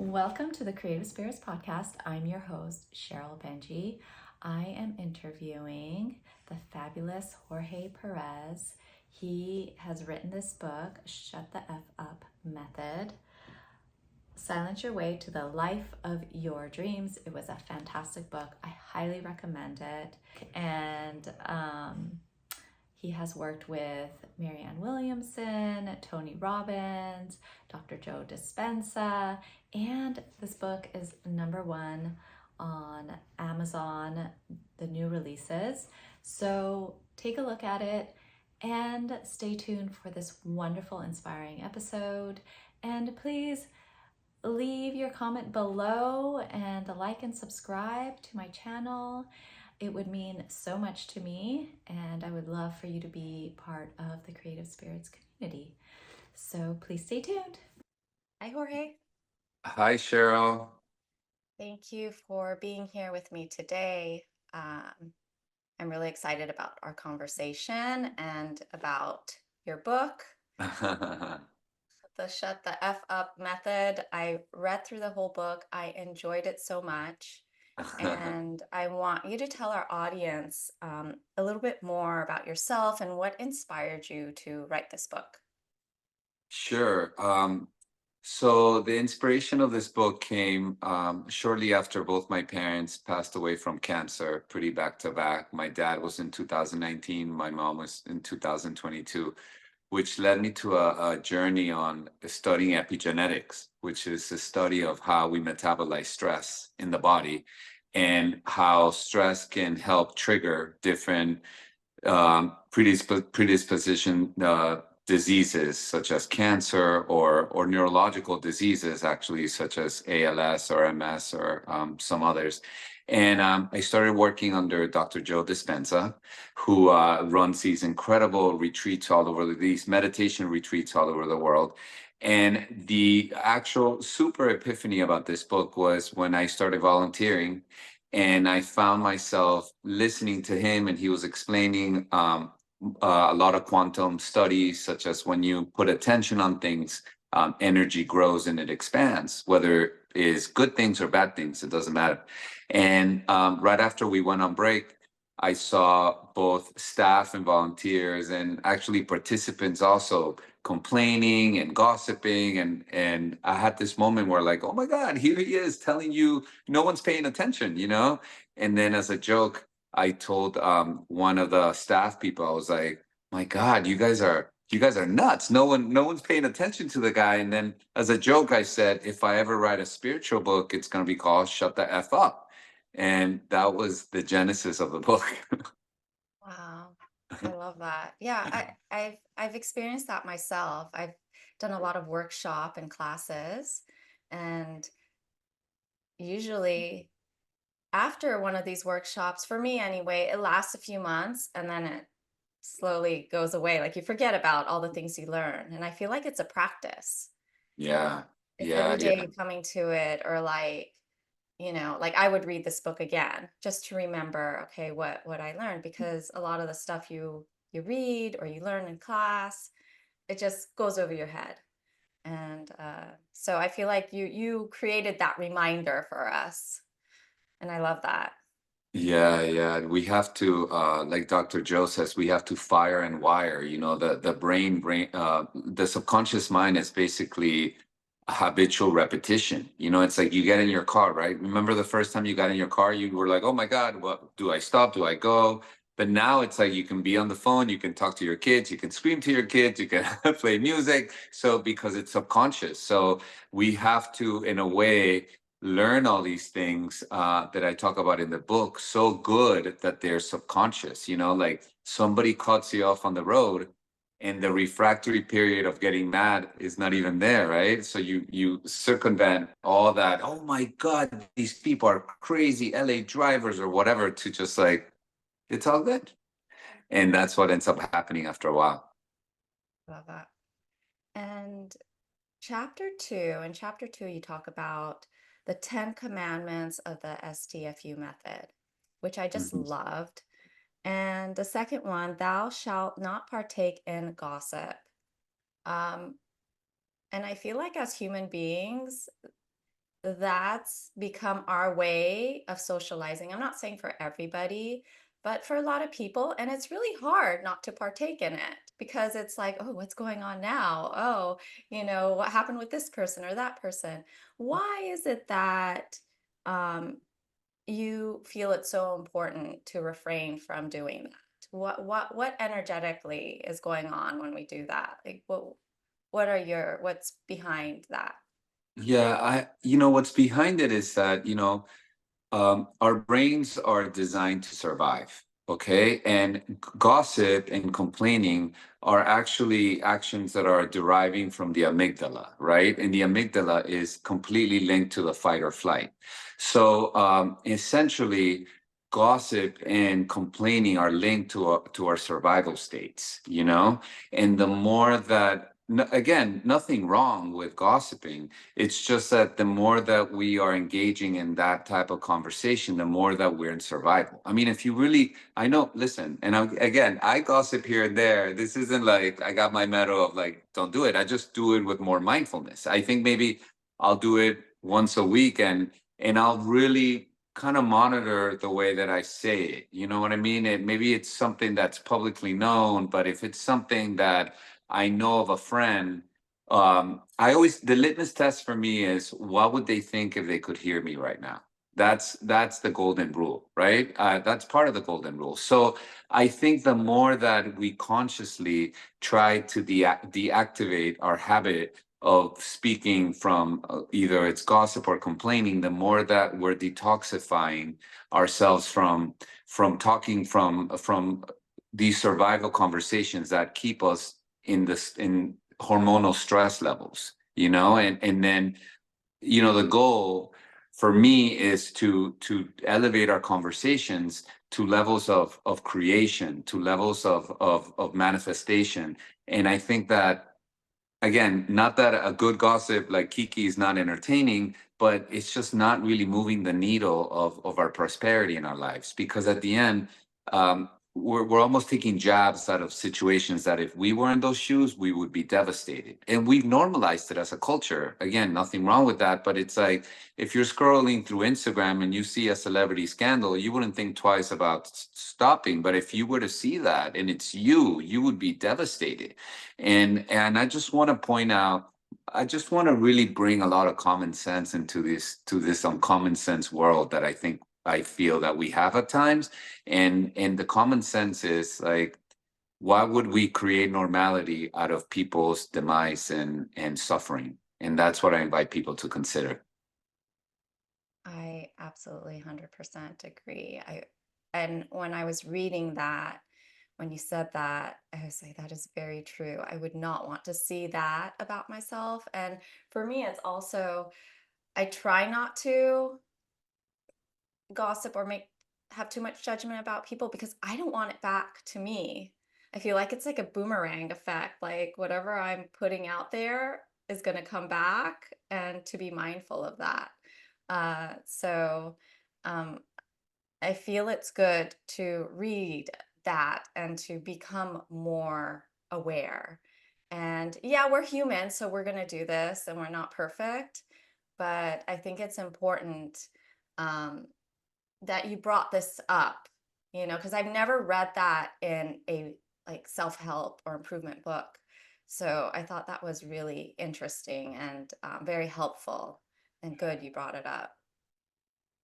Welcome to the Creative Spirits Podcast. I'm your host, Cheryl Benji. I am interviewing the fabulous Jorge Perez. He has written this book, Shut the F Up Method, Silence Your Way to the Life of Your Dreams. It was a fantastic book. I highly recommend it. And he has worked with Marianne Williamson, Tony Robbins, Dr. Joe Dispenza, and this book is #1 on Amazon, the new releases. So take a look at it and stay tuned for this wonderful, inspiring episode. And please leave your comment below and like and subscribe to my channel. It would mean so much to me, and I would love for you to be part of the Creative Spirits community. So please stay tuned. Hi, Jorge. Hi, Cheryl. Thank you for being here with me today. I'm really excited about our conversation and about your book, The Shut the F Up Method. I read through the whole book. I enjoyed it so much. And I want you to tell our audience a little bit more about yourself and what inspired you to write this book. Sure. So the inspiration of this book came shortly after both my parents passed away from cancer, pretty back to back. My dad was in 2019, my mom was in 2022, which led me to a journey on studying epigenetics, which is the study of how we metabolize stress in the body and how stress can help trigger different predisposition diseases such as cancer or neurological diseases, actually, such as ALS or MS or some others. And I started working under Dr. Joe Dispenza, who runs these incredible retreats all over these meditation retreats all over the world. And the actual super epiphany about this book was when I started volunteering and I found myself listening to him, and he was explaining a lot of quantum studies, such as when you put attention on things, energy grows and it expands, whether it is good things or bad things, it doesn't matter. And right after we went on break, I saw both staff and volunteers, and actually participants also complaining and gossiping, and I had this moment where, like, oh my God, here he is telling you no one's paying attention. And then as a joke, I told one of the staff people, I was like, my God, you guys are nuts. No one's paying attention to the guy. And then as a joke, I said, if I ever write a spiritual book, it's gonna be called Shut the F Up. And that was the genesis of the book. Wow, I love that. Yeah, I've experienced that myself. I've done a lot of workshop and classes, and usually after one of these workshops, for me anyway, it lasts a few months and then it slowly goes away. Like you forget about all the things you learn. And I feel like it's a practice. Yeah, It's yeah, every yeah. day coming to it, or like, like I would read this book again just to remember, okay, what I learned, because a lot of the stuff you read or you learn in class, it just goes over your head. And so I feel like you created that reminder for us, and I love that. Yeah, yeah. We have to, like Dr. Joe says, we have to fire and wire. The the subconscious mind is basically a habitual repetition. It's like you get in your car, right? Remember the first time you got in your car, you were like, oh my God, what do I stop? Do I go? But now it's like you can be on the phone, you can talk to your kids, you can scream to your kids, you can play music. So because it's subconscious. So we have to, in a way, learn all these things that I talk about in the book so good that they're subconscious. Like somebody cuts you off on the road, and the refractory period of getting mad is not even there, right? So you circumvent all that. Oh my God, these people are crazy LA drivers or whatever, to just like, it's all good. And that's what ends up happening after a while. Love that. And in chapter two, you talk about the 10 commandments of the STFU method, which I just Mhm. loved. And the second one, thou shalt not partake in gossip. Um, and I feel like as human beings, that's become our way of socializing. I'm not saying for everybody, but for a lot of people. And it's really hard not to partake in it because it's like, oh, what's going on now? Oh, what happened with this person or that person? Why is it that um, you feel it's so important to refrain from doing that? What energetically is going on when we do that? Like what's behind that? Yeah, what's behind it is that, our brains are designed to survive. Okay. And gossip and complaining are actually actions that are deriving from the amygdala, right? And the amygdala is completely linked to the fight or flight. So essentially, gossip and complaining are linked to our survival states, and the more that, again, nothing wrong with gossiping. It's just that the more that we are engaging in that type of conversation, the more that we're in survival. I mean, if you really, I know, listen, and again, I gossip here and there. This isn't like I got my medal of like, don't do it. I just do it with more mindfulness. I think maybe I'll do it once a week, and I'll really kind of monitor the way that I say it. You know what I mean? Maybe it's something that's publicly known, but if it's something that I know of a friend, I always, the litmus test for me is what would they think if they could hear me right now? That's the golden rule, right? That's part of the golden rule. So I think the more that we consciously try to deactivate our habit of speaking from either it's gossip or complaining, the more that we're detoxifying ourselves from talking from these survival conversations that keep us in hormonal stress levels, and then, the goal for me is to elevate our conversations to levels of creation, to levels of manifestation. And I think that, again, not that a good gossip like Kiki is not entertaining, but it's just not really moving the needle of our prosperity in our lives. Because at the end, we're almost taking jabs out of situations that if we were in those shoes, we would be devastated. And we've normalized it as a culture. Again, nothing wrong with that. But it's like if you're scrolling through Instagram and you see a celebrity scandal, you wouldn't think twice about stopping. But if you were to see that and it's you would be devastated. And I just want to point out, I just want to really bring a lot of common sense into this uncommon sense world that I feel that we have at times. And the common sense is like, why would we create normality out of people's demise and suffering? And that's what I invite people to consider. I absolutely 100% agree. And when I was reading that, when you said that, I was like, that is very true. I would not want to see that about myself. And for me, it's also, I try not to gossip or make have too much judgment about people because I don't want it back to me. I feel like it's like a boomerang effect. Like whatever I'm putting out there is going to come back, and to be mindful of that. So um, I feel it's good to read that and to become more aware. And yeah, we're human, so we're going to do this and we're not perfect. But I think it's important um, that you brought this up, because I've never read that in a like self-help or improvement book. So I thought that was really interesting and very helpful and good you brought it up.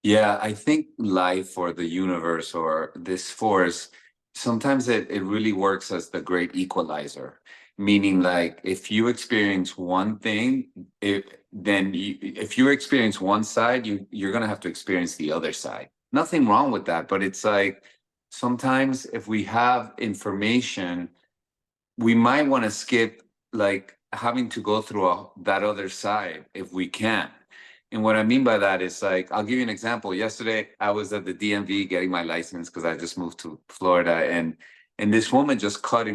Yeah, I think life or the universe or this force, sometimes it really works as the great equalizer. Meaning, like, if you experience one thing, if you experience one side, you're gonna have to experience the other side. Nothing wrong with that, but it's like sometimes if we have information, we might want to skip like having to go through that other side if we can. And what I mean by that is like, I'll give you an example. Yesterday, I was at the DMV getting my license because I just moved to Florida, and this woman just cut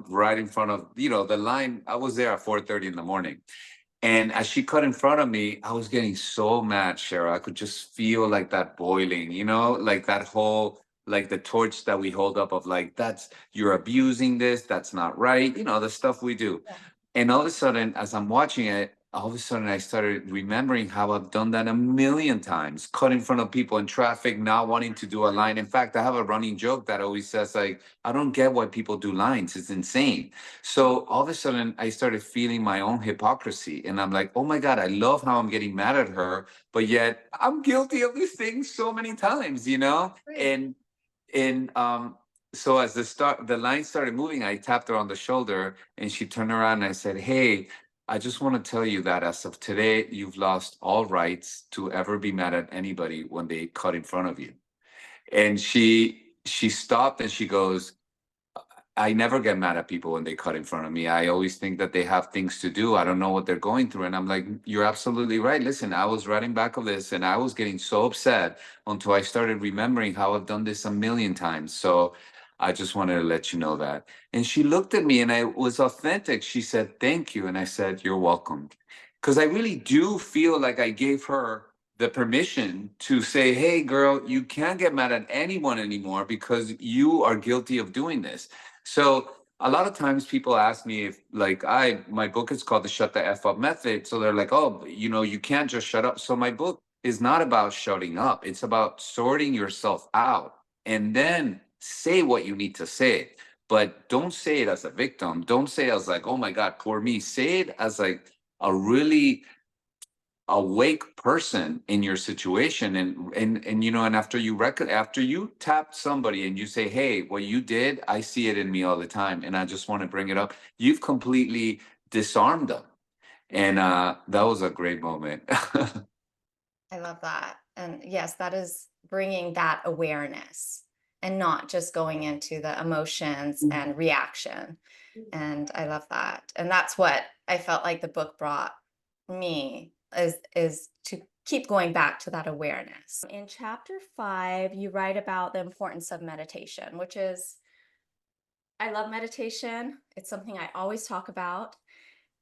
right in front of, the line. I was there at 4:30 in the morning. And as she cut in front of me, I was getting so mad, Cheryl. I could just feel like that boiling, like that whole, like the torch that we hold up of like, you're abusing this, that's not right, the stuff we do. Yeah. And all of a sudden, as I'm watching it, all of a sudden I started remembering how I've done that a million times, cut in front of people in traffic, not wanting to do a line. In fact, I have a running joke that always says, like, I don't get why people do lines. It's insane. So all of a sudden I started feeling my own hypocrisy. And I'm like, oh my God, I love how I'm getting mad at her, but yet I'm guilty of this thing so many times, you know? Right. And so as the line started moving, I tapped her on the shoulder and she turned around and I said, hey, I just want to tell you that as of today, you've lost all rights to ever be mad at anybody when they cut in front of you. And she stopped and she goes, I never get mad at people when they cut in front of me. I always think that they have things to do. I don't know what they're going through. And I'm like, you're absolutely right. Listen, I was writing back of this and I was getting so upset until I started remembering how I've done this a million times. So I just wanted to let you know that. And she looked at me and I was authentic. She said, thank you. And I said, you're welcome. Because I really do feel like I gave her the permission to say, hey, girl, you can't get mad at anyone anymore because you are guilty of doing this. So a lot of times people ask me if like my book is called the Shut the F Up Method. So they're like, oh, you know, you can't just shut up. So my book is not about shutting up. It's about sorting yourself out and then say what you need to say. But don't say it as a victim. Don't say it as like, oh my God, poor me. Say it as like a really awake person in your situation, and you know, and after you tap somebody and you say, hey, what you did, I see it in me all the time and I just want to bring it up, you've completely disarmed them. And that was a great moment. I love that. And yes, that is bringing that awareness and not just going into the emotions and reaction. And I love that. And that's what I felt like the book brought me is to keep going back to that awareness. In chapter 5, you write about the importance of meditation, which is I love meditation. It's something I always talk about.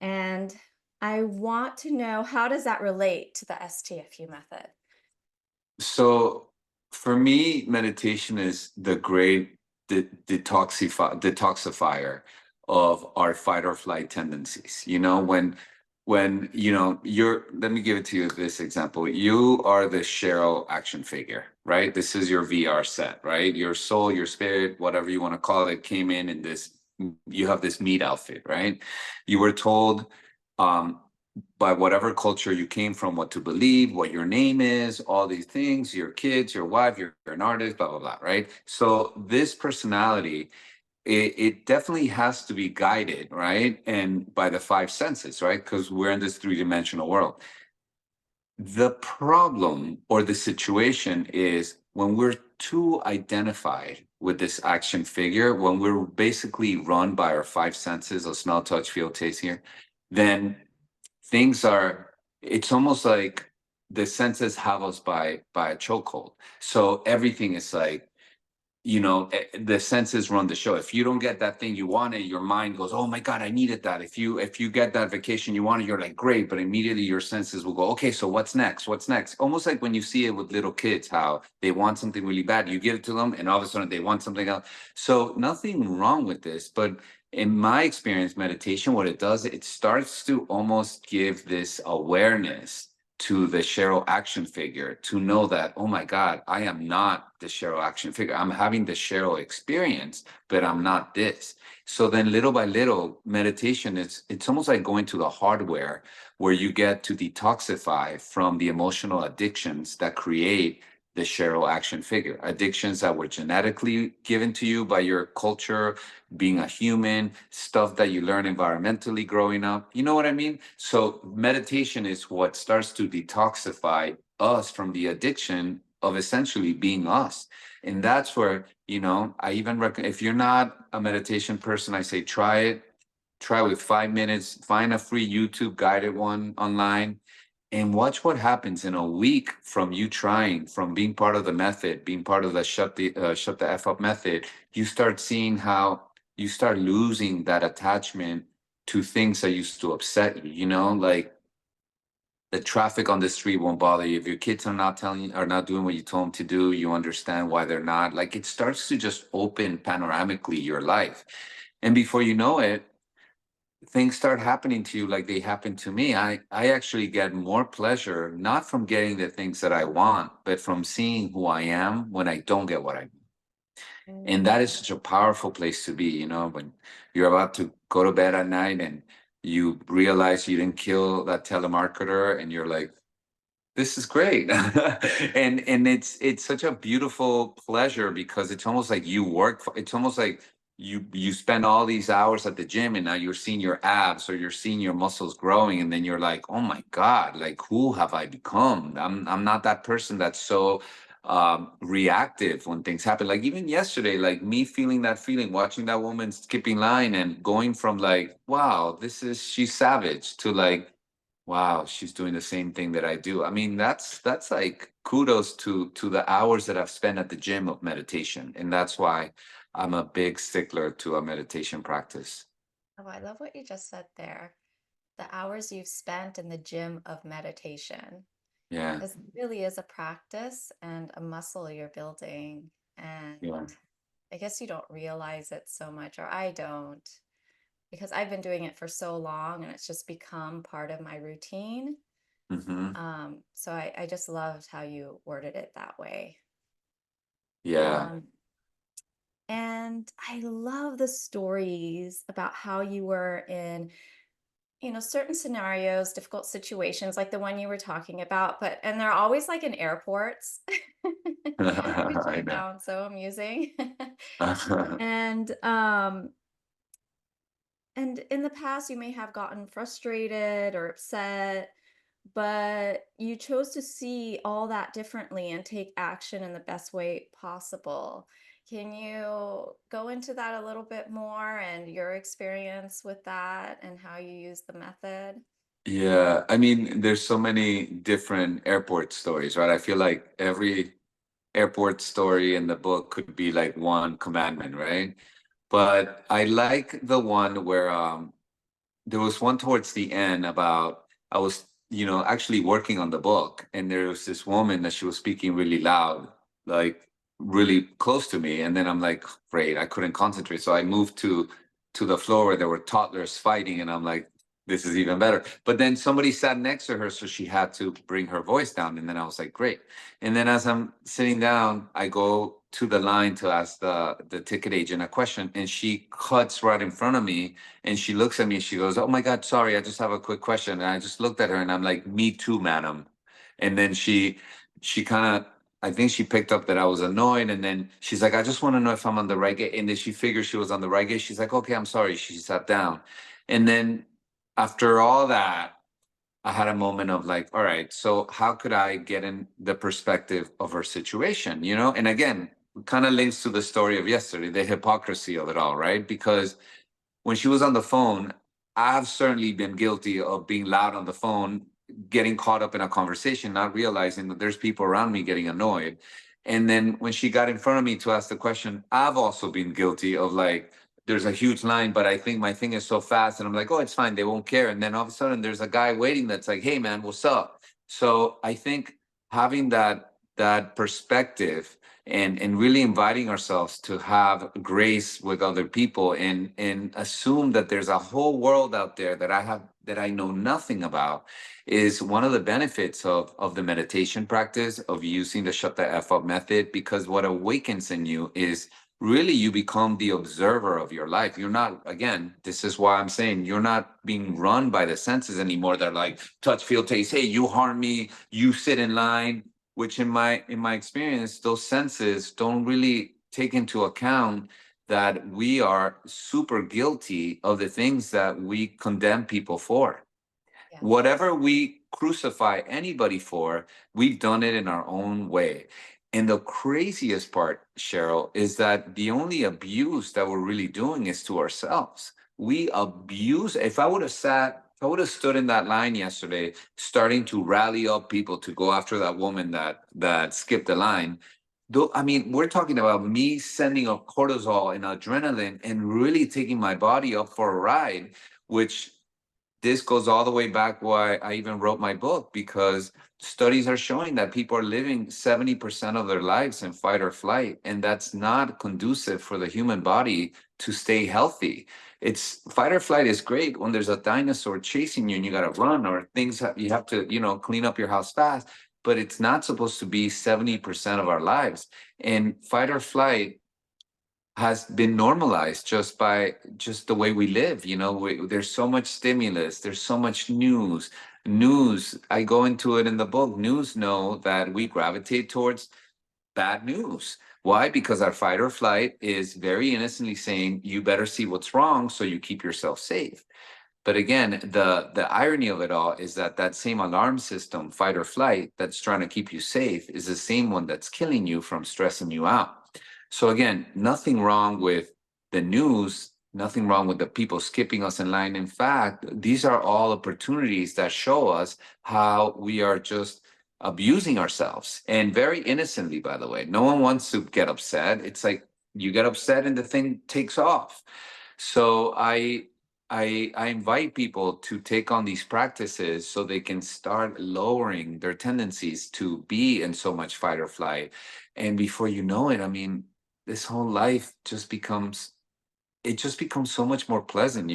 And I want to know, how does that relate to the STFU method? So for me, meditation is the great detoxifier of our fight or flight tendencies. You know, when you know you're, let me give it to you this example. You are the Cheryl action figure, right? This is your VR set, right? Your soul, your spirit, whatever you want to call it, came in this, you have this meat outfit, right? You were told um by whatever culture you came from, what to believe, what your name is, all these things, your kids, your wife, you're an artist, blah, blah, blah, right? So this personality, it definitely has to be guided, right? And by the five senses, right? Because we're in this three-dimensional world. The problem or the situation is when we're too identified with this action figure, when we're basically run by our five senses of smell, touch, feel, taste, hear, then things are, it's almost like the senses have us by a chokehold. So everything is like, you know, the senses run the show. If you don't get that thing you wanted, your mind goes, oh my God, I needed that. If you get that vacation you wanted, you're like, great, but immediately your senses will go, okay, so what's next, what's next? Almost like when you see it with little kids, how they want something really bad, you give it to them and all of a sudden they want something else. So nothing wrong with this, but in my experience, meditation, what it does, it starts to almost give this awareness to the Cheryl action figure to know that, oh my God, I am not the Cheryl action figure. I'm having the Cheryl experience, but I'm not this. So then little by little, meditation, it's almost like going to the hardware where you get to detoxify from the emotional addictions that create the Cheryl action figure. Addictions that were genetically given to you by your culture, being a human, stuff that you learn environmentally growing up. You know what I mean? So meditation is what starts to detoxify us from the addiction of essentially being us. And that's where, you know, I even recommend, if you're not a meditation person, I say try it. Try with 5 minutes, find a free YouTube guided one online and watch what happens in a week from you trying, from being part of the method, being part of the shut the F up method. You start seeing how you start losing that attachment to things that used to upset you, you know, like the traffic on the street won't bother you. If your kids are not doing what you told them to do, you understand why they're not. Like it starts to just open panoramically your life. And before you know it, things start happening to you like they happen to me, I actually get more pleasure not from getting the things that I want, but from seeing who I am when I don't get what I want. And that is Mm. such a powerful place to be, when you're about to go to bed at night and you realize you didn't kill that telemarketer and you're like, this is great. And it's such a beautiful pleasure because it's almost like you work for, it's almost like you spend all these hours at the gym and now you're seeing your abs or you're seeing your muscles growing and then you're like, oh my God, like who have I become? I'm not that person that's so reactive when things happen. Like even yesterday, like me feeling that feeling, watching that woman skipping line and going from like, wow, she's savage to like, wow, she's doing the same thing that I do. I mean, that's like kudos to the hours that I've spent at the gym of meditation. And that's why I'm a big stickler to a meditation practice. Oh, I love what you just said there. The hours you've spent in the gym of meditation. Yeah. This really is a practice and a muscle you're building. Yeah. And I guess you don't realize it so much, or I don't, because I've been doing it for so long and it's just become part of my routine. Hmm. So I just loved how you worded it that way. Yeah. Um, and I love the stories about how you were in, certain scenarios, difficult situations like the one you were talking about, and they're always like in airports, which I I know. found so amusing. And and in the past you may have gotten frustrated or upset, but you chose to see all that differently and take action in the best way possible. Can you go into that a little bit more and your experience with that and how you use the method? Yeah. I mean, there's so many different airport stories, right? I feel like every airport story in the book could be like one commandment, right? But I like the one where there was one towards the end about I was, actually working on the book, and there was this woman that she was speaking really loud, like really close to me, and then I'm like, great, I couldn't concentrate, so I moved to the floor where there were toddlers fighting, and I'm like, this is even better. But then somebody sat next to her, so she had to bring her voice down, and then I was like, great. And then as I'm sitting down, I go to the line to ask the ticket agent a question, and she cuts right in front of me and she looks at me and she goes, oh my God, sorry, I just have a quick question. And I just looked at her and I'm like, me too, madam. And then she kind of, I think she picked up that I was annoyed. And then she's like, I just want to know if I'm on the right gate. And then she figured she was on the right gate. She's like, okay, I'm sorry. She sat down. And then after all that, I had a moment of like, all right, so how could I get in the perspective of her situation, And again, kind of links to the story of yesterday, the hypocrisy of it all, right? Because when she was on the phone, I've certainly been guilty of being loud on the phone, getting caught up in a conversation, not realizing that there's people around me getting annoyed. And then when she got in front of me to ask the question, I've also been guilty of like, there's a huge line, but I think my thing is so fast. And I'm like, oh, it's fine. They won't care. And then all of a sudden there's a guy waiting that's like, hey man, what's up? So I think having that perspective and really inviting ourselves to have grace with other people and assume that there's a whole world out there that I know nothing about is one of the benefits of the meditation practice of using the shut the F up method, because what awakens in you is really you become the observer of your life. You're not, again, this is why I'm saying you're not being run by the senses anymore. They're like touch, feel, taste. Hey, you harm me, you sit in line, which in my experience, those senses don't really take into account that we are super guilty of the things that we condemn people for. Yes. Whatever we crucify anybody for, we've done it in our own way. And the craziest part, Cheryl, is that the only abuse that we're really doing is to ourselves. We abuse. If I would have stood in that line yesterday, starting to rally up people to go after that woman that skipped the line. Though, I mean, we're talking about me sending up cortisol and adrenaline and really taking my body up for a ride, which this goes all the way back why I even wrote my book, because studies are showing that people are living 70% of their lives in fight or flight, and that's not conducive for the human body to stay healthy. It's fight or flight is great when there's a dinosaur chasing you and you got to run, or you have to, clean up your house fast, but it's not supposed to be 70% of our lives. And fight or flight has been normalized just by just the way we live. There's so much stimulus, there's so much news. I go into it in the book. News know that we gravitate towards bad news. Why? Because our fight or flight is very innocently saying you better see what's wrong so you keep yourself safe. But again, the irony of it all is that that same alarm system, fight or flight, that's trying to keep you safe, is the same one that's killing you from stressing you out. So again, nothing wrong with the news, nothing wrong with the people skipping us in line. In fact, these are all opportunities that show us how we are just abusing ourselves, and very innocently, by the way. No one wants to get upset. It's like you get upset and the thing takes off. So I invite people to take on these practices so they can start lowering their tendencies to be in so much fight or flight. And before you know it, I mean, this whole life just becomes so much more pleasant.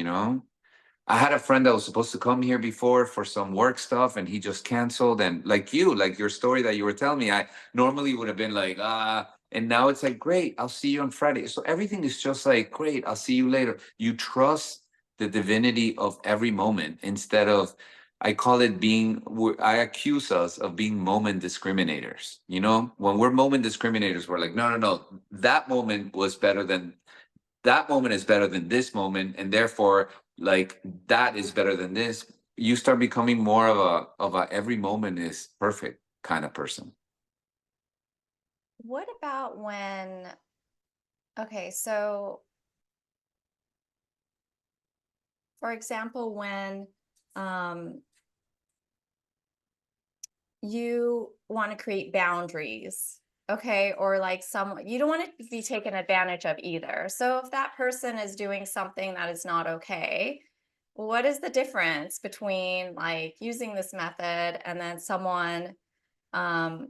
I had a friend that was supposed to come here before for some work stuff, and he just canceled. And like your story that you were telling me, I normally would have been like, and now it's like, great, I'll see you on Friday. So everything is just like, great, I'll see you later. You trust the divinity of every moment instead of, I call it I accuse us of being moment discriminators. When we're moment discriminators, we're like, no, no, no, that moment is better than this moment, and therefore, like, that is better than this. You start becoming more of a every moment is perfect kind of person. What about okay, so for example, when um, you want to create boundaries, okay, or like you don't want to be taken advantage of either. So if that person is doing something that is not okay, what is the difference between like using this method and then someone um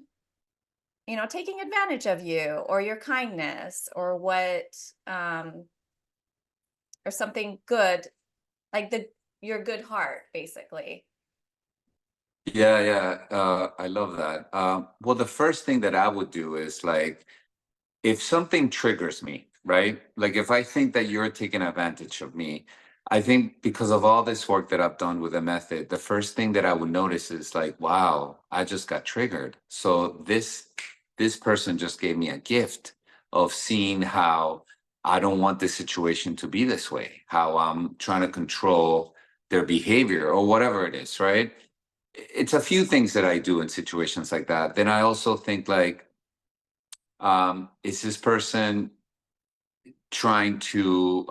taking advantage of you or your kindness or um or something good, like your good heart, basically? Yeah, yeah. I love that. Well, the first thing that I would do is, like, if something triggers me, right? Like, if I think that you're taking advantage of me, I think because of all this work that I've done with the method, the first thing that I would notice is like, wow, I just got triggered. So this person just gave me a gift of seeing how I don't want this situation to be this way, how I'm trying to control their behavior or whatever it is, right? It's a few things that I do in situations like that. Then I also think, like, is this person trying to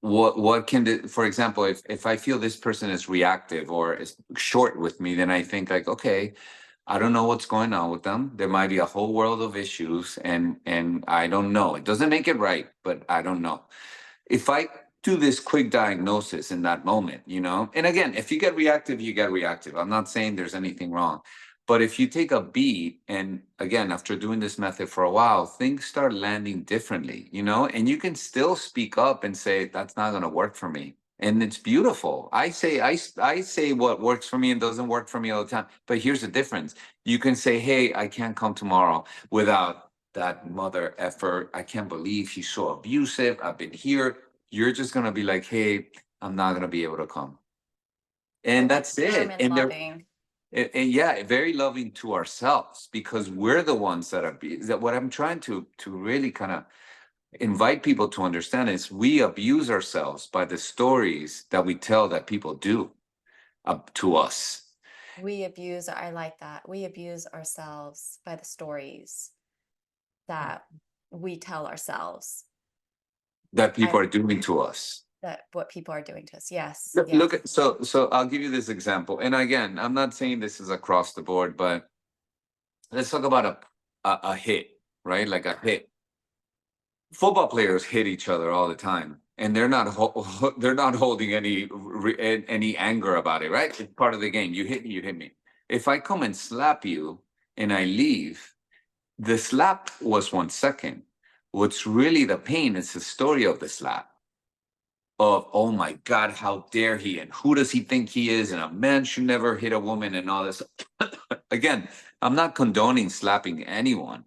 what can for example, if I feel this person is reactive or is short with me, then I think, like, okay, I don't know what's going on with them. There might be a whole world of issues, and I don't know. It doesn't make it right, but I don't know. If I do this quick diagnosis in that moment, and again, if you get reactive, you get reactive. I'm not saying there's anything wrong. But if you take a beat, and again, after doing this method for a while, things start landing differently, and you can still speak up and say, that's not going to work for me. And it's beautiful. I say what works for me and doesn't work for me all the time. But here's the difference. You can say, hey, I can't come tomorrow, without that mother effer. I can't believe she's so abusive. I've been here. You're just going to be like, hey, I'm not going to be able to come. And Very that's warm it. and And they're loving. and yeah, very loving to ourselves, because we're the ones that that what I'm trying to really kind of invite people to understand is we abuse ourselves by the stories that we tell that people do up to us, I like that. We abuse ourselves by the stories that we tell ourselves. that I people are doing to us. That what people are doing to us. Yes, Look, yes. so I'll give you this example. And again, I'm not saying this is across the board, but let's talk about a hit, right? Like a hit. Football players hit each other all the time, and they're not holding any any anger about it, right? It's part of the game. You hit me, you hit me. If I come and slap you and I leave, the slap was 1 second. What's really the pain is the story of the slap of, oh my God, how dare he? And who does he think he is? And a man should never hit a woman and all this. Again, I'm not condoning slapping anyone,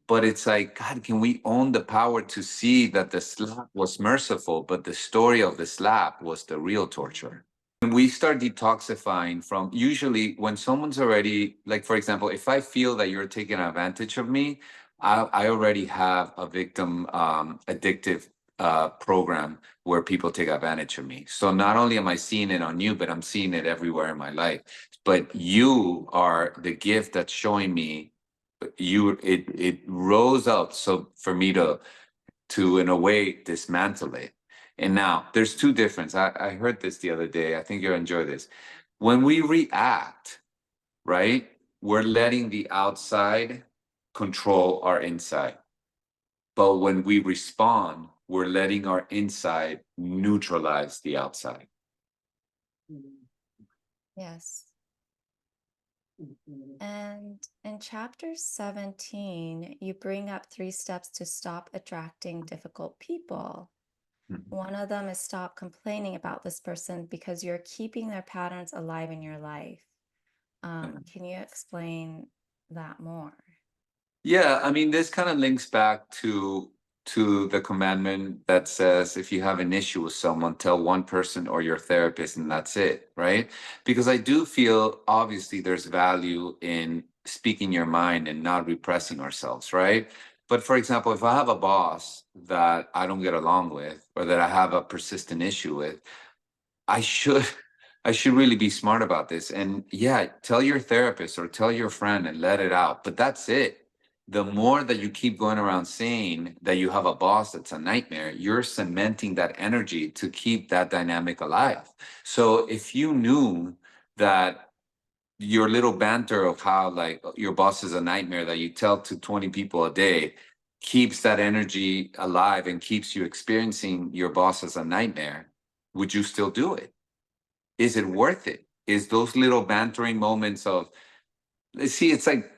but it's like, God, can we own the power to see that the slap was merciful, but the story of the slap was the real torture? When we start detoxifying from, usually when someone's already, like, for example, if I feel that you're taking advantage of me, I already have a victim addictive program where people take advantage of me. So not only am I seeing it on you, but I'm seeing it everywhere in my life. But you are the gift that's showing me it rose up so for me to in a way dismantle it. And now there's two differences. I heard this the other day. I think you'll enjoy this. When we react, right, we're letting the outside control our inside. But when we respond, we're letting our inside neutralize the outside. Yes. And in chapter 17, you bring up 3 steps to stop attracting difficult people. One of them is stop complaining about this person because you're keeping their patterns alive in your life. Can you explain that more? Yeah, I mean, this kind of links back to the commandment that says if you have an issue with someone, tell one person or your therapist, and that's it, right? Because I do feel obviously there's value in speaking your mind and not repressing ourselves, right? But for example, if I have a boss that I don't get along with or that I have a persistent issue with, I should I should really be smart about this. And yeah, tell your therapist or tell your friend and let it out. But that's it. The more that you keep going around saying that you have a boss that's a nightmare, you're cementing that energy to keep that dynamic alive. So if you knew that your little banter of how like your boss is a nightmare that you tell to 20 people a day keeps that energy alive and keeps you experiencing your boss as a nightmare, would you still do it? Is it worth it? Is those little bantering moments of, see, it's like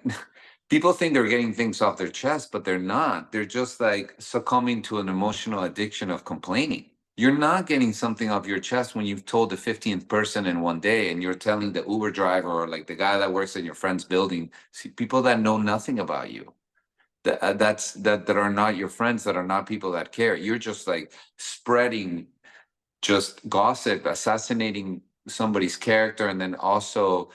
people think they're getting things off their chest, but they're not. They're just like succumbing to an emotional addiction of complaining. You're not getting something off your chest when you've told the 15th person in one day and you're telling the Uber driver or like the guy that works in your friend's building, see, people that know nothing about you. That are not your friends, that are not people that care. You're just like spreading just gossip, assassinating somebody's character, and then also,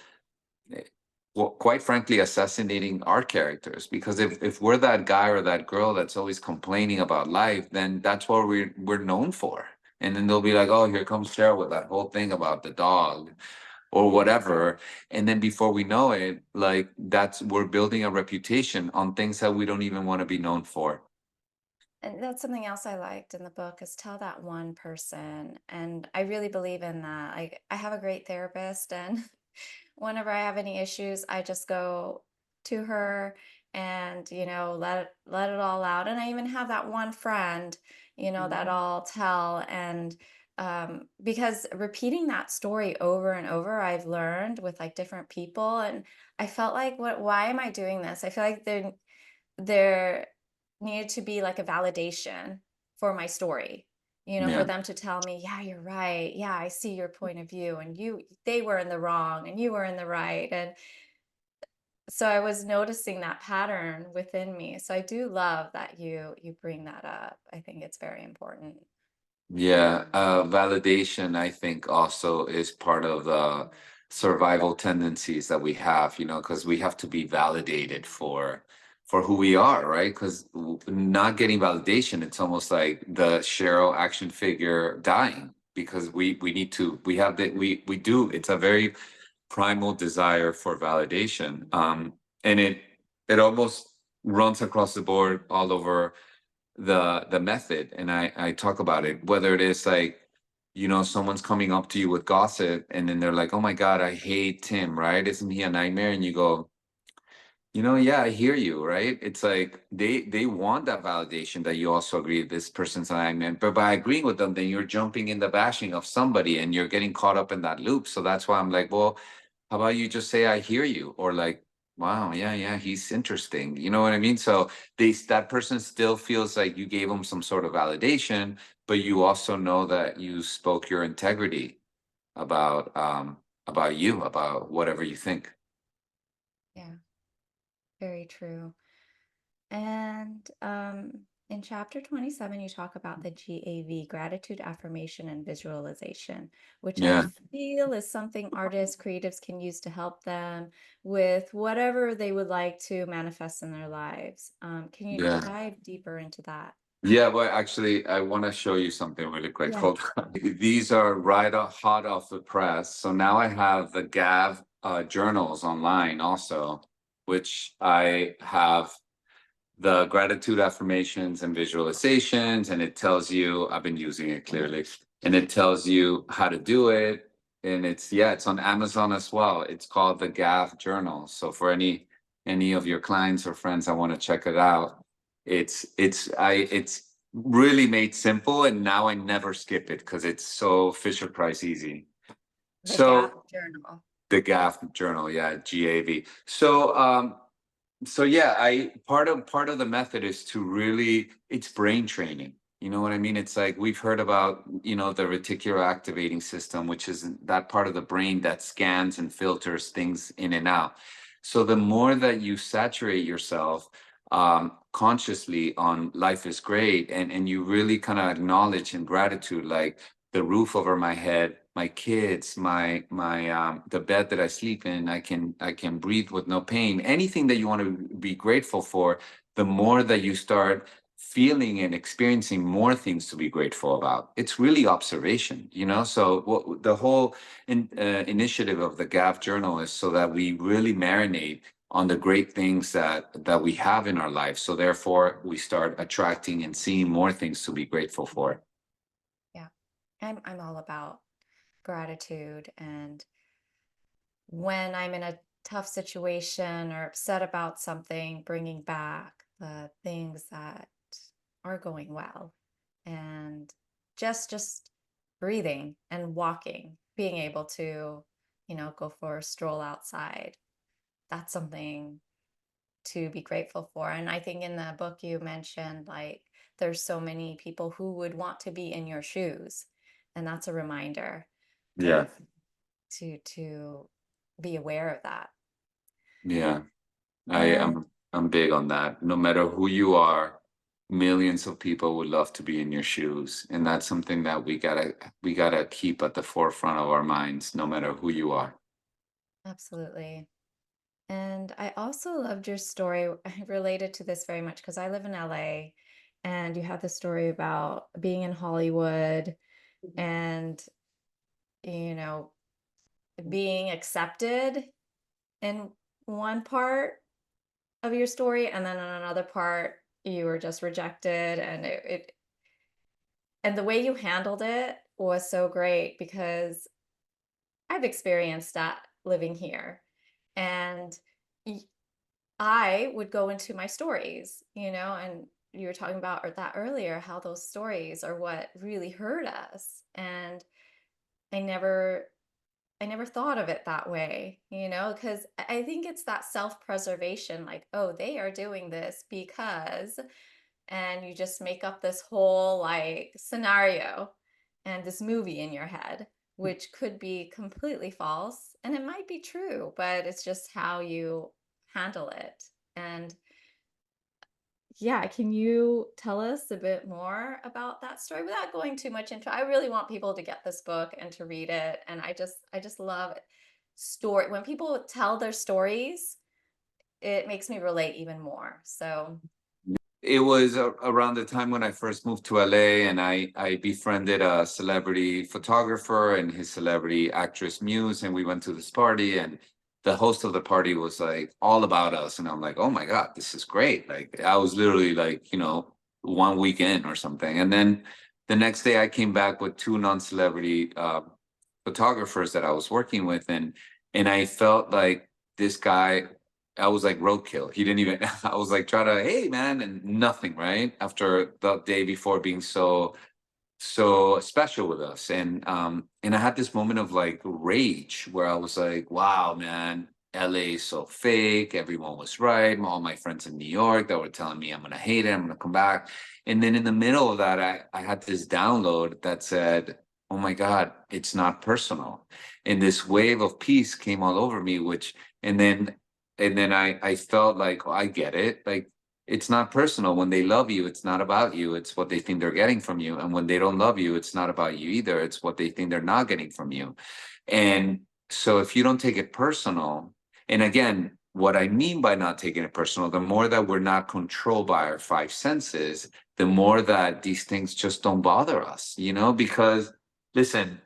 well, quite frankly, assassinating our characters. Because if we're that guy or that girl that's always complaining about life, then that's what we're known for. And then they'll be like, "Oh, here comes Cheryl with that whole thing about the dog." Or whatever. And then before we know it, like that's we're building a reputation on things that we don't even want to be known for. And that's something else I liked in the book is tell that one person. And I really believe in that. Like I have a great therapist and whenever I have any issues, I just go to her and, let it all out. And I even have that one friend, that I'll tell and because repeating that story over and over, I've learned with like different people and I felt like why am I doing this? I feel like there needed to be like a validation for my story, for Yeah. them to tell me, yeah, you're right. Yeah, I see your point of view. And they were in the wrong and you were in the right. And so I was noticing that pattern within me. So I do love that you bring that up. I think it's very important. Yeah, validation, I think, also is part of the survival tendencies that we have, because we have to be validated for who we are, right? Because not getting validation, it's almost like the Cheryl action figure dying because we need to, we have that, we do, it's a very primal desire for validation. And it almost runs across the board all over the method, and I talk about it, whether it is like, someone's coming up to you with gossip and then they're like, oh my God, I hate Tim, right? Isn't he a nightmare? And you go, yeah, I hear you, right? It's like they want that validation that you also agree this person's a nightmare, but by agreeing with them, then you're jumping in the bashing of somebody and you're getting caught up in that loop. So that's why I'm like, well, how about you just say, I hear you, or like, wow, yeah, yeah, he's interesting. You know what I mean? So that person still feels like you gave them some sort of validation, but you also know that you spoke your integrity about you, about whatever you think. Yeah, very true. And in chapter 27, you talk about the GAV, gratitude, affirmation, and visualization, which I Yeah, feel is something artists, creatives can use to help them with whatever they would like to manifest in their lives. Can you yeah. dive deeper into that? Yeah, well, actually, I want to show you something really quick. Yeah. Hold on. These are hot off the press. So now I have the Gav journals online also, which I have the gratitude affirmations and visualizations, and it tells you, I've been using it clearly, and it tells you how to do it. And it's on Amazon as well. It's called the Gav Journal. So for any of your clients or friends that want to check it out, it's really made simple, and now I never skip it because it's so Fisher Price easy. The Gap So Journal. the Gav Journal, yeah, GAV. So yeah, I part of the method is to really, it's brain training. You know what I mean? It's like we've heard about, the reticular activating system, which is that part of the brain that scans and filters things in and out. So the more that you saturate yourself consciously on life is great, and you really kind of acknowledge in gratitude, like the roof over my head, my kids, my the bed that I sleep in, I can breathe with no pain. Anything that you want to be grateful for, the more that you start feeling and experiencing more things to be grateful about. It's really observation. So the whole initiative of the GAF journal is so that we really marinate on the great things that we have in our life. So therefore, we start attracting and seeing more things to be grateful for. Yeah. I'm all about gratitude, and when I'm in a tough situation or upset about something, bringing back the things that are going well, and just breathing and walking, being able to, go for a stroll outside. That's something to be grateful for. And I think in the book you mentioned, like, there's so many people who would want to be in your shoes, and that's a reminder Yeah. of to be aware of that. Yeah. I And am I'm big on that. No matter who you are, millions of people would love to be in your shoes. And that's something that we gotta keep at the forefront of our minds, no matter who you are. absolutely. And I also loved your story. I related to this very much because I live in LA, and you had the story about being in Hollywood and, you know, being accepted in one part of your story, and then in another part you were just rejected, and and the way you handled it was so great because I've experienced that living here. And y- I would go into my stories, and you were talking about that earlier, how those stories are what really hurt us. And I never I never thought of it that way, because I think it's that self-preservation, like, oh, they are doing this because, and you just make up this whole like scenario and this movie in your head, which could be completely false. And it might be true, but it's just how you handle it. And yeah, can you tell us a bit more about that story without going too much into? I really want people to get this book and to read it, and I just love story when people tell their stories. It makes me relate even more. So, It was around the time when I first moved to LA, and I befriended a celebrity photographer and his celebrity actress muse, and we went to this party, and the host of the party was like all about us, and I'm like, oh my God, this is great. Like I was literally like, 1 week in or something. And then the next day I came back with two non-celebrity photographers that I was working with, and I felt like this guy, I was like roadkill. He didn't even I was like try to, hey man, and nothing, right? After the day before being so so special with us. And I had this moment of like rage where I was like, wow, man, LA is so fake. Everyone was right. All my friends in New York that were telling me I'm gonna hate it, I'm gonna come back. And then in the middle of that, I had this download that said, oh my God, it's not personal. And this wave of peace came all over me, which and then I felt like, oh, I get it. Like it's not personal. When they love you, it's not about you. It's what they think they're getting from you. And when they don't love you, it's not about you either. It's what they think they're not getting from you. And so if you don't take it personal, and again, what I mean by not taking it personal, the more that we're not controlled by our five senses, the more that these things just don't bother us, because listen,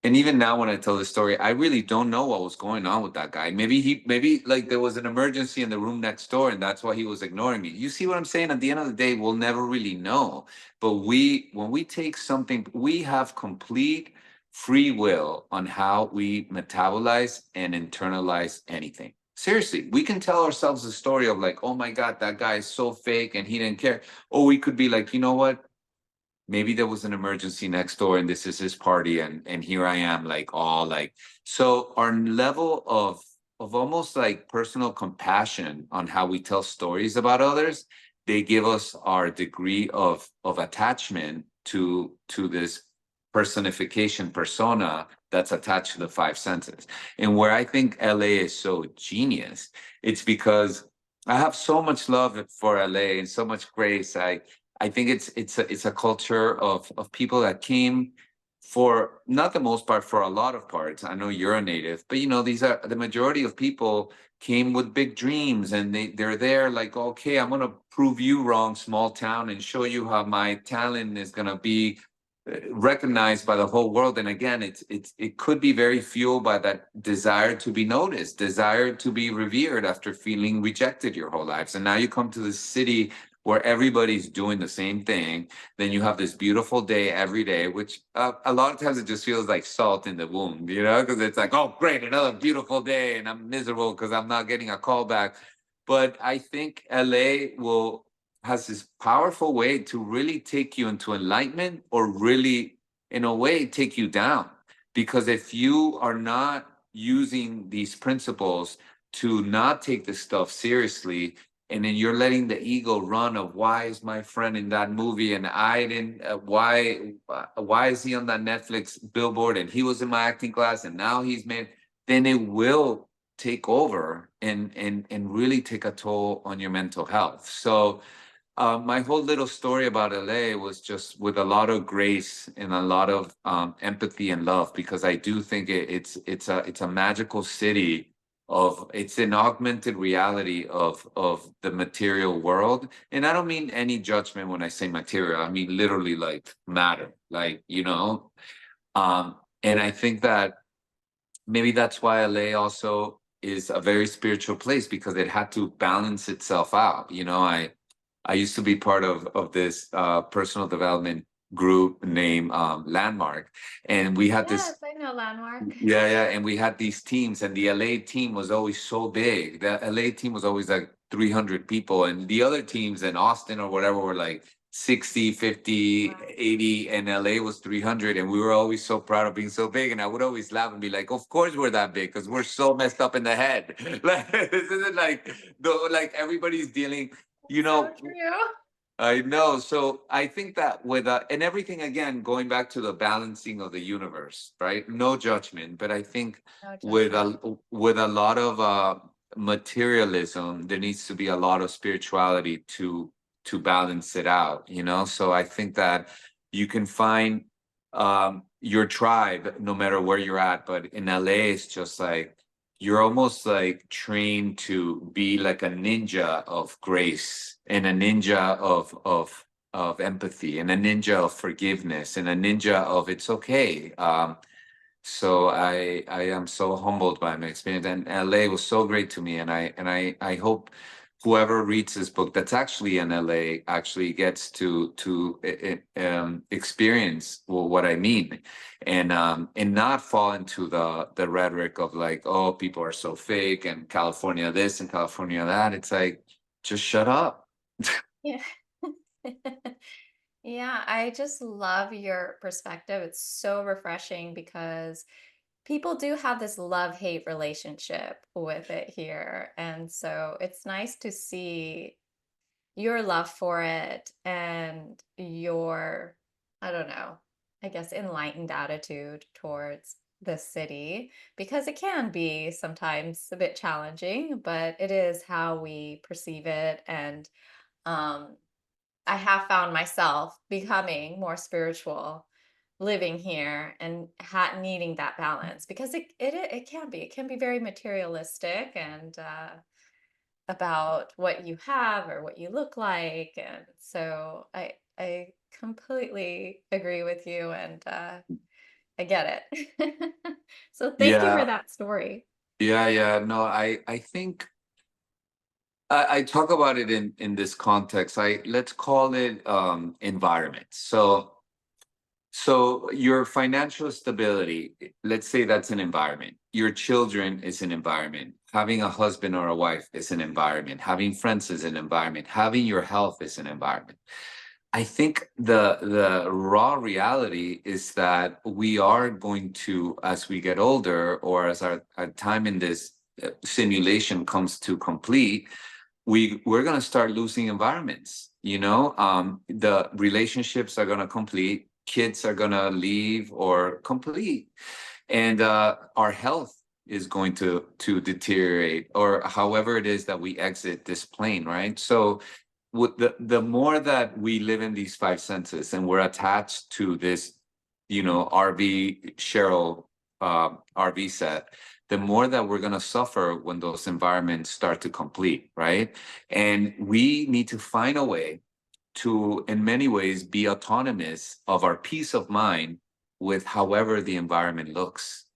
and even now when I tell the story, I really don't know what was going on with that guy. Maybe like there was an emergency in the room next door and that's why he was ignoring me. You see what I'm saying? At the end of the day, we'll never really know. But when we take something, we have complete free will on how we metabolize and internalize anything. Seriously, we can tell ourselves a story of like, oh my God, that guy is so fake and he didn't care. Or we could be like, you know what? Maybe there was an emergency next door and this is his party and here I am like all like so our level of almost like personal compassion on how we tell stories about others, they give us our degree of attachment to this personification persona that's attached to the five senses. And where I think LA is so genius, it's because I have so much love for LA and so much grace. I think it's a culture of people that came for not the most part, for a lot of parts. I know you're a native, but these are the majority of people came with big dreams and they're there like, okay, I'm gonna prove you wrong, small town, and show you how my talent is gonna be recognized by the whole world. And again, it could be very fueled by that desire to be noticed, desire to be revered after feeling rejected your whole lives. And now you come to the city where everybody's doing the same thing. Then you have this beautiful day every day, which a lot of times it just feels like salt in the wound, because it's like, oh, great, another beautiful day, and I'm miserable because I'm not getting a call back. But I think LA has this powerful way to really take you into enlightenment or really, in a way, take you down. Because if you are not using these principles to not take this stuff seriously, and then you're letting the ego run of why is my friend in that movie and I didn't why is he on that Netflix billboard and he was in my acting class and now he's made, then it will take over and really take a toll on your mental health. So my whole little story about LA was just with a lot of grace and a lot of empathy and love, because I do think it's a magical city of it's an augmented reality of the material world. And I don't mean any judgment when I say material. I mean literally like matter, like and I think that maybe that's why LA also is a very spiritual place, because it had to balance itself out. I used to be part of this personal development group named Landmark, and we had this. Yes, I know Landmark. Yeah, yeah, and we had these teams, and the LA team was always so big. The LA team was always like 300 people, and the other teams in Austin or whatever were like 60, 50, Wow. 80, and LA was 300, and we were always so proud of being so big. And I would always laugh and be like, "Of course we're that big, because we're so messed up in the head." Like this isn't like everybody's dealing, you So know. true. I know. So I think that with and everything again, going back to the balancing of the universe, right? No judgment, but I think No with judgment. a lot of materialism, there needs to be a lot of spirituality to balance it out, So I think that you can find your tribe no matter where you're at, but in LA, it's just like you're almost like trained to be like a ninja of grace and a ninja of empathy and a ninja of forgiveness and a ninja of it's okay. So I am so humbled by my experience, and LA was so great to me, and I hope whoever reads this book that's actually in LA actually gets to experience what I mean, and not fall into the rhetoric of like, oh, people are so fake and California this and California that. It's like, just shut up. Yeah. Yeah, I just love your perspective. It's so refreshing because people do have this love-hate relationship with it here. And so it's nice to see your love for it and your, I don't know, I guess enlightened attitude towards the city because it can be sometimes a bit challenging, but it is how we perceive it. And um, I have found myself becoming more spiritual living here and needing that balance because it can be very materialistic and about what you have or what you look like. And so I completely agree with you and I get it. So thank you for Yeah, that story. yeah. No, I think I talk about it in this context. Let's call it environment. So your financial stability, let's say that's an environment. Your children is an environment. Having a husband or a wife is an environment. Having friends is an environment. Having your health is an environment. I think the raw reality is that we are going to, as we get older, or as our time in this simulation comes to complete, we're going to start losing environments. The relationships are going to complete, kids are going to leave or complete, and our health is going to deteriorate, or however it is that we exit this plane, right? So with the more that we live in these five senses and we're attached to this, RV Cheryl RV set, the more that we're going to suffer when those environments start to complete, right? And we need to find a way to, in many ways, be autonomous of our peace of mind with however the environment looks.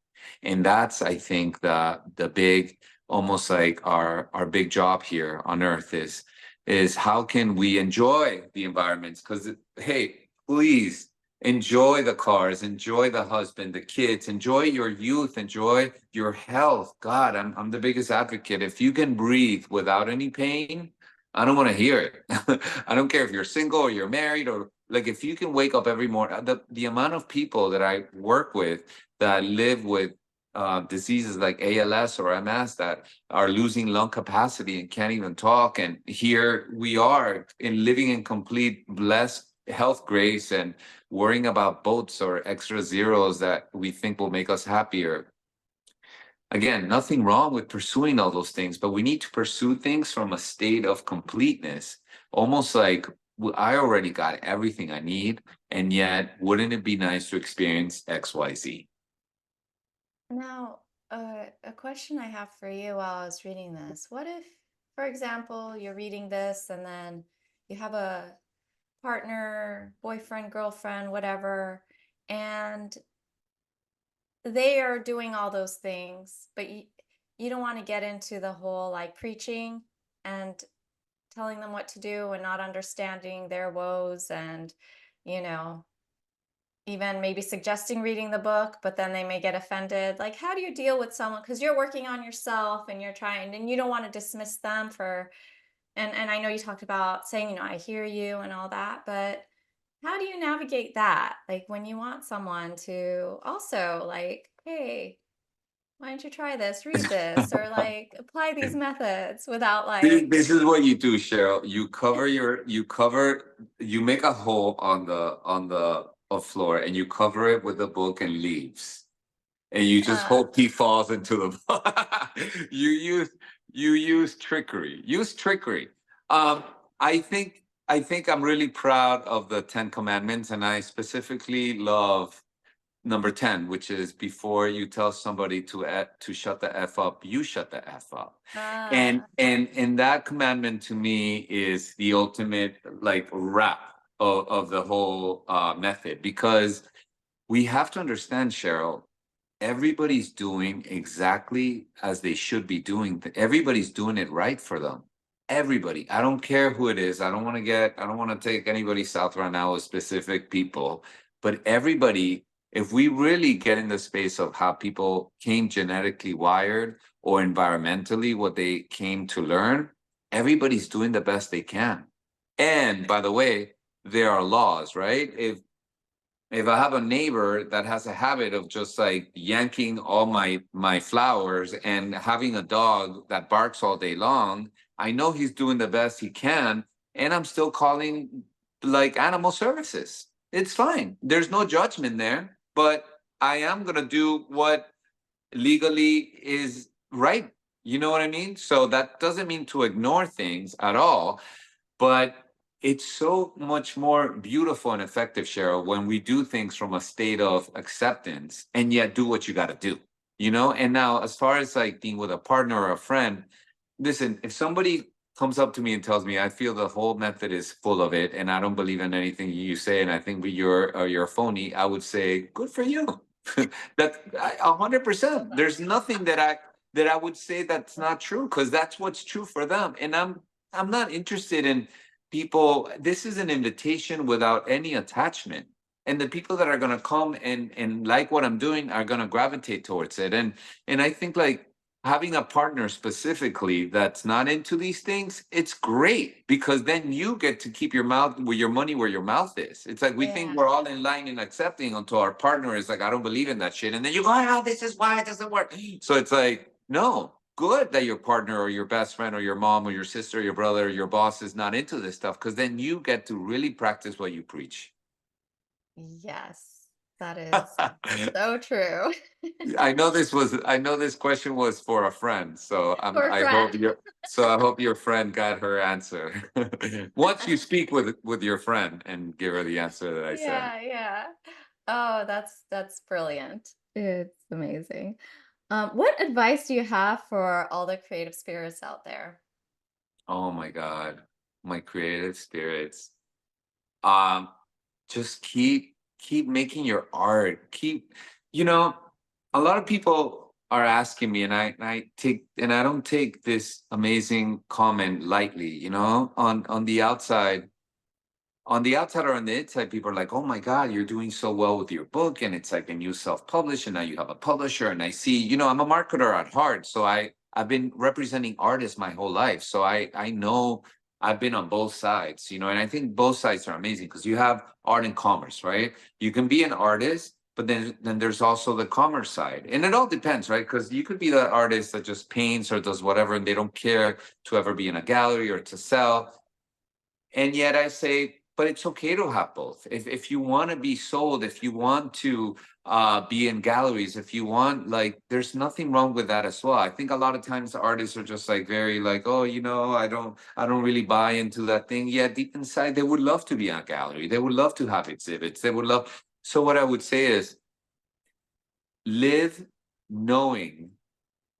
And that's, I think, the big, almost like our big job here on Earth is how can we enjoy the environments? Because hey, please enjoy the cars, enjoy the husband, the kids, enjoy your youth, enjoy your health. God, I'm the biggest advocate. If you can breathe without any pain, I don't want to hear it. I don't care if you're single or you're married, or like if you can wake up every morning. The amount of people that I work with that live with diseases like ALS or MS that are losing lung capacity and can't even talk, and here we are in living in complete blessed health grace and worrying about boats or extra zeros that we think will make us happier. Again, nothing wrong with pursuing all those things, but we need to pursue things from a state of completeness, almost like I already got everything I need, and yet wouldn't it be nice to experience XYZ? Now, a question I have for you while I was reading this. What if, for example, you're reading this and then you have a partner, boyfriend, girlfriend, whatever, and they are doing all those things, but you don't want to get into the whole like preaching and telling them what to do and not understanding their woes and, you know, even maybe suggesting reading the book, but then they may get offended. Like, how do you deal with someone? Because you're working on yourself and you're trying, and you don't want to dismiss them for, and I know you talked about saying, I hear you and all that, but how do you navigate that? Like when you want someone to also like, hey, why don't you try this, read this, or like apply these methods without like, This is what you do, Cheryl. You make a hole on the floor and you cover it with a book and leaves. And you just uh, hope he falls into the you use trickery. Use trickery. Um, I think I'm really proud of the Ten Commandments, and I specifically love number 10, which is before you tell somebody to shut the F up, you shut the F up. And uh, and that commandment to me is the ultimate like wrap of the whole method, because we have to understand, Cheryl, everybody's doing exactly as they should be doing. Everybody's doing it right for them. Everybody. I don't care who it is. I don't want to take anybody south right now with specific people, but everybody, if we really get in the space of how people came genetically wired or environmentally, what they came to learn, everybody's doing the best they can. And by the way, there are laws, right? If I have a neighbor that has a habit of just like yanking all my flowers and having a dog that barks all day long, I know he's doing the best he can, and I'm still calling like animal services. It's fine. There's no judgment there, but I am gonna do what legally is right. You know what I mean? So that doesn't mean to ignore things at all, but it's so much more beautiful and effective, Cheryl, when we do things from a state of acceptance and yet do what you got to do, you know? And now, as far as like being with a partner or a friend, listen, if somebody comes up to me and tells me I feel the whole method is full of it and I don't believe in anything you say and I think you're a phony, I would say good for you. That 100%. There's nothing that I would say that's not true because that's what's true for them. And I'm not interested in people. This is an invitation without any attachment. And the people that are gonna come and like what I'm doing are gonna gravitate towards it. And I think like having a partner specifically that's not into these things, it's great because then you get to keep your mouth with your money where your mouth is. It's like we think Yeah. we're all in line and accepting until our partner is like, I don't believe in that shit. And then you go, oh, this is why it doesn't work. So it's like, no, good that your partner or your best friend or your mom or your sister or your brother or your boss is not into this stuff because then you get to really practice what you preach. Yes, that is so true. I know this question was for a friend, so Poor friend. I hope your friend got her answer. Once you speak with your friend and give her the answer that I said. Yeah, yeah. Oh, that's brilliant. It's amazing. What advice do you have for all the creative spirits out there? Oh my God, my creative spirits. Um, just keep making your art. Keep, you know, a lot of people are asking me, and I don't take this amazing comment lightly. You know, on the outside or on the inside, people are like, "Oh my God, you're doing so well with your book," and it's like, and you self-publish, and now you have a publisher. And I see, you know, I'm a marketer at heart, so I've been representing artists my whole life, so I know I've been on both sides, you know, and I think both sides are amazing because you have art and commerce, right? You can be an artist. But then there's also the commerce side. And it all depends, right? Because you could be the artist that just paints or does whatever, and they don't care to ever be in a gallery or to sell. And yet I say, but it's okay to have both. If you want to be sold, if you want to be in galleries, if you want, like, there's nothing wrong with that as well. I think a lot of times the artists are just like very like, oh, you know, I don't really buy into that thing. Yeah, deep inside, they would love to be in a gallery. They would love to have exhibits. They would love. So what I would say is live knowing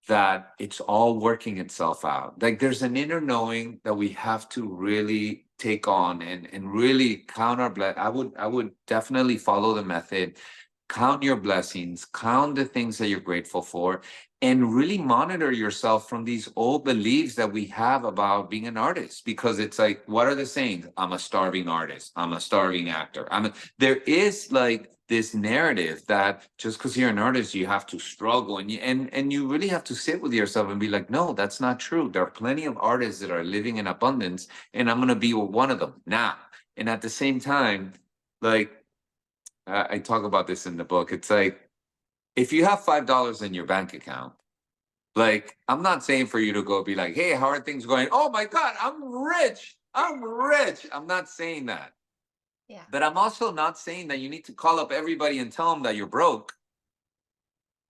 that it's all working itself out. Like there's an inner knowing that we have to really take on and really count our I would definitely follow the method, count your blessings, count the things that you're grateful for, and really monitor yourself from these old beliefs that we have about being an artist. Because it's like, what are the sayings? I'm a starving artist. I'm a starving actor. There is like this narrative that just because you're an artist, you have to struggle and you really have to sit with yourself and be like, no, that's not true. There are plenty of artists that are living in abundance, and I'm gonna be one of them now. And at the same time, like I talk about this in the book. It's like if you have $5 in your bank account, like I'm not saying for you to go be like, hey, how are things going? Oh my God, I'm rich. I'm rich. I'm not saying that. Yeah. But I'm also not saying that you need to call up everybody and tell them that you're broke.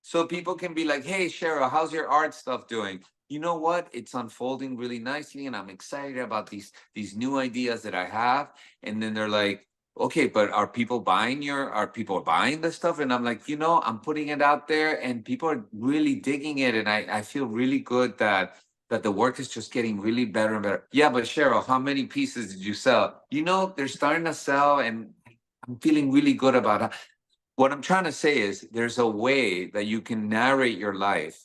So people can be like, hey, Cheryl, how's your art stuff doing? You know what? It's unfolding really nicely, and I'm excited about these new ideas that I have. And then they're like, okay, but are people buying the stuff? And I'm like, you know, I'm putting it out there and people are really digging it. And I feel really good that the work is just getting really better and better. Yeah, but Cheryl, how many pieces did you sell? You know, they're starting to sell, and I'm feeling really good about it. What I'm trying to say is there's a way that you can narrate your life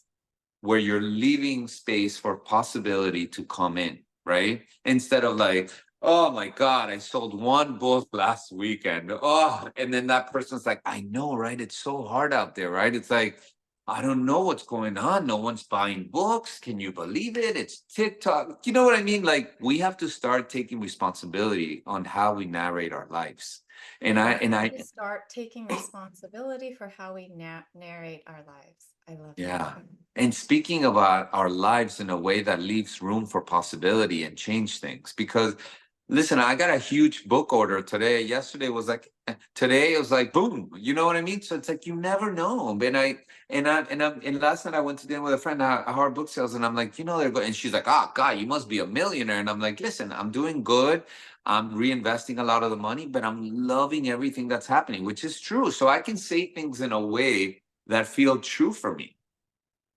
where you're leaving space for possibility to come in, right? Instead of like, oh my God, I sold one book last weekend. Oh, and then that person's like, I know, right? It's so hard out there, right? It's like, I don't know what's going on. No one's buying books. Can you believe it? It's TikTok. You know what I mean? Like we have to start taking responsibility on how we narrate our lives. And I We and have I to start taking responsibility for how we narrate our lives. I love that. Yeah. And speaking about our lives in a way that leaves room for possibility and change things. Because listen, I got a huge book order today. Yesterday was like today it was like boom. You know what I mean? So it's like you never know. And last night I went to dinner with a friend, a hard book sales, and I'm like, they're going, and she's like, oh God, you must be a millionaire. And I'm like, listen, I'm doing good. I'm reinvesting a lot of the money, but I'm loving everything that's happening, which is true. So I can say things in a way that feel true for me,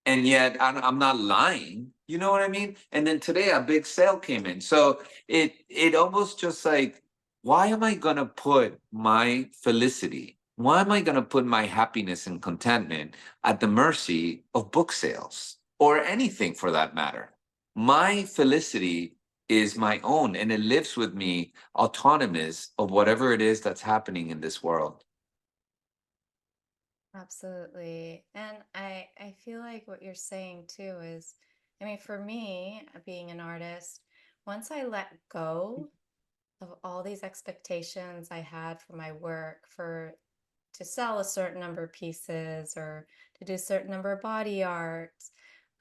and yet I'm not lying. You know what I mean? And then today a big sale came in, so it almost just like, why am I gonna put my felicity? Why am I gonna put my happiness and contentment at the mercy of book sales or anything for that matter? My felicity is my own, and it lives with me, autonomous of whatever it is that's happening in this world. Absolutely. And I feel like what you're saying too is, I mean, for me, being an artist, once I let go of all these expectations I had for my work, for to sell a certain number of pieces or to do a certain number of body art,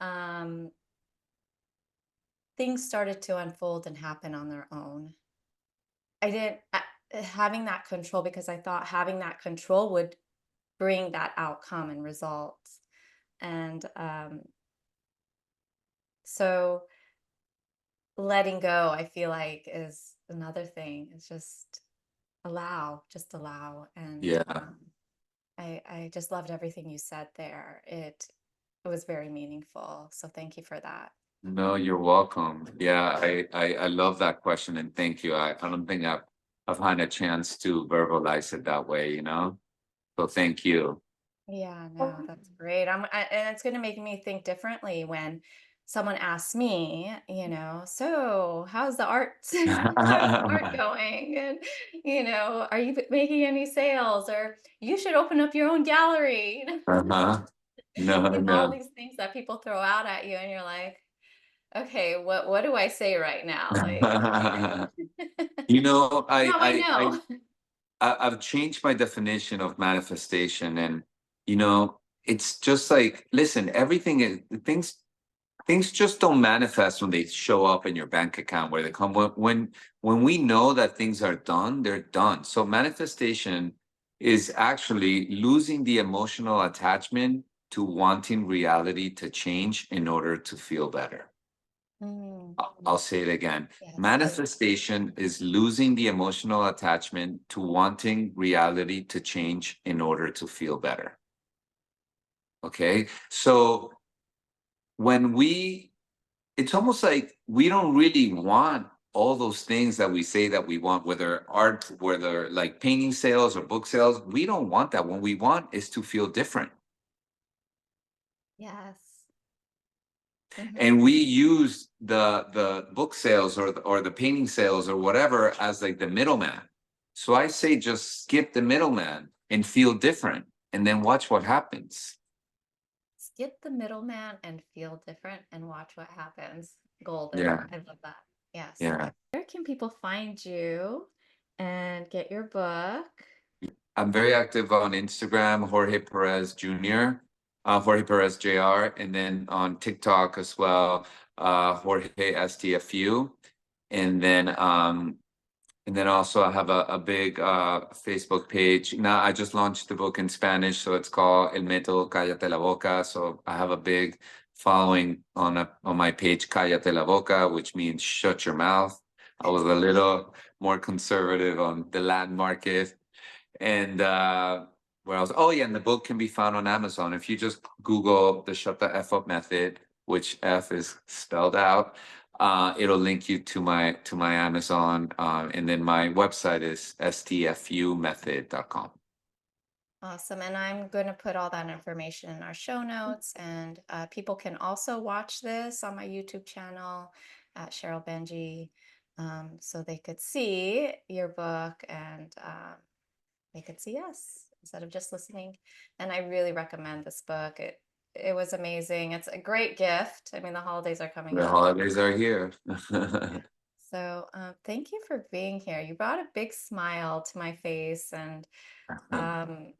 um, things started to unfold and happen on their own. I didn't having that control, because I thought having that control would bring that outcome and results. And so letting go, I feel like, is another thing. It's just allow. And Yeah. I just loved everything you said there. It was very meaningful. So thank you for that. No, you're welcome. Yeah, I love that question, and thank you. I don't think I've had a chance to verbalize it that way, So thank you. Yeah, no, that's great. And it's going to make me think differently when someone asks me, so how's the art, how's the art going? And, are you making any sales? Or you should open up your own gallery. Uh-huh. No, All no. these things that people throw out at you, and you're like, okay, what do I say right now? Like, You know, now I know. I've changed my definition of manifestation, and it's just like, listen, everything is things just don't manifest when they show up in your bank account, where they come when we know that things are done, they're done. So manifestation is actually losing the emotional attachment to wanting reality to change in order to feel better. Mm, I'll say it again. yes, I love. Manifestation is losing the emotional attachment to wanting reality to change in order to feel better. Okay. So when it's almost like we don't really want all those things that we say that we want, whether art, whether like painting sales or book sales. We don't want that. What we want is to feel different. Yes. Hmm. And we use the book sales or the painting sales or whatever as like the middleman. So I say just skip the middleman and feel different, and then watch what happens. Skip the middleman and feel different and watch what happens. Golden. Yeah, I love that. Yes. yeah. Where can people find you and get your book? I'm very active on Instagram, Jorge Perez Jr., Jorge Perez Jr., and then on TikTok as well, Jorge STFU. And then also I have a big Facebook page. Now I just launched the book in Spanish, so it's called El Método Cállate la Boca. So I have a big following on my page, Cállate la Boca, which means shut your mouth. I was a little more conservative on the Latin market. And where else? Oh yeah, and the book can be found on Amazon. If you just Google the Shut the F Up method, which F is spelled out, it'll link you to my Amazon. And then my website is stfumethod.com. Awesome. And I'm going to put all that information in our show notes. And people can also watch this on my YouTube channel at Cheryl Benji, so they could see your book, and they could see us instead of just listening. And I really recommend this book. it was amazing. It's a great gift. I mean, the holidays are coming The up. holidays are here. So, thank you for being here. You brought a big smile to my face, and um,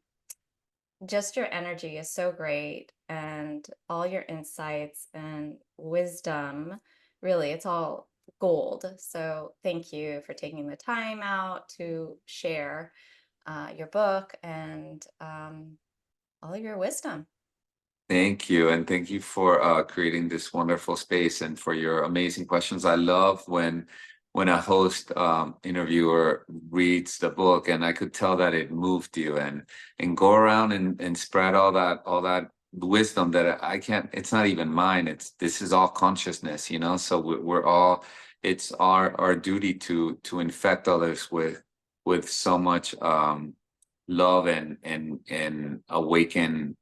just your energy is so great, and all your insights and wisdom, really, it's all gold. So, thank you for taking the time out to share your book and all your wisdom. Thank you. And thank you for creating this wonderful space and for your amazing questions. I love when a host interviewer reads the book and I could tell that it moved you and go around and spread all that wisdom that I can't, it's not even mine. This is all consciousness, you know? So we're all, it's our duty to infect others with so much love and awaken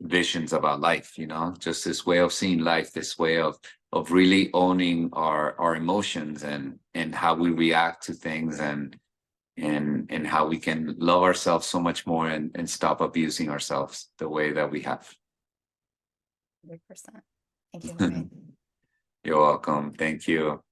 visions about life, you know, just this way of seeing life, this way of really owning our emotions and how we react to things and how we can love ourselves so much more and stop abusing ourselves the way that we have. 100%. Thank you, Jorge. You're welcome. Thank you.